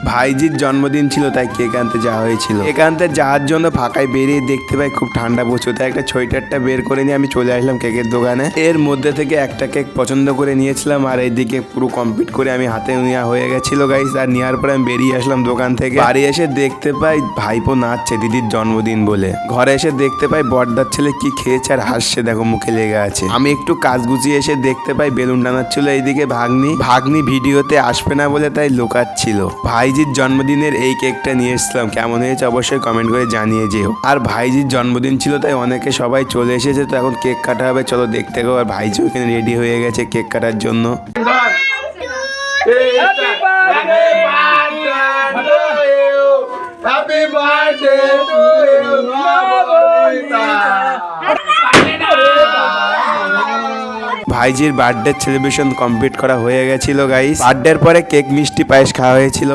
ভাইজির জন্মদিন ছিল তাই কেক আনতে যাওয়া হয়েছিল। কেক আনতে যাওয়ার জন্য ফাঁকায় বেরিয়ে দেখতে পাই খুব ঠান্ডা প্রচুর, তাই একটা সোয়েটারটা বের করে নিয়ে আমি চলে আসলাম কেকের দোকানে। এর মধ্যে থেকে একটা কেক পছন্দ করে নিয়েছিলাম আর এইদিকে পুরো কমপ্লিট করে আমি হাতে নেওয়া হয়ে গেছিল গাইস। আর নেওয়ার পরে আমি বেরিয়ে আসলাম দোকান থেকে। বাড়ি এসে দেখতে পাই ভাইপো নাচছে দিদির জন্মদিন বলে। ঘরে এসে দেখতে পাই বড়দার ছেলে কি খেয়েছে আর হাসছে, দেখো মুখে লেগে আছে। আমি একটু কাজ গুছিয়ে এসে দেখতে পাই বেলুন টানাচ্ছিল এইদিকে ভাগ্নি ভিডিওতে আসবে না বলে তাই লুকাচ্ছিল। ভাইজির জন্মদিনের এই কেকটা নিয়ে এসেছিলাম, কেমন হয়েছে অবশ্যই কমেন্ট করে জানিয়ে যেও। আর ভাইজির জন্মদিন ছিল তাই অনেকে সবাই চলে এসেছে, তো এখন কেক কাটা হবে, চলো দেখতে গো। আর ভাইজি ওখানে রেডি হয়ে গেছে কেক কাটার জন্য। ভাইজির বার্থডে সেলিব্রেশন কমপ্লিট করা হয়ে গেছিল গাইস। বার্থডের পরে কেক মিষ্টি পায়েস খাওয়া হয়েছিল।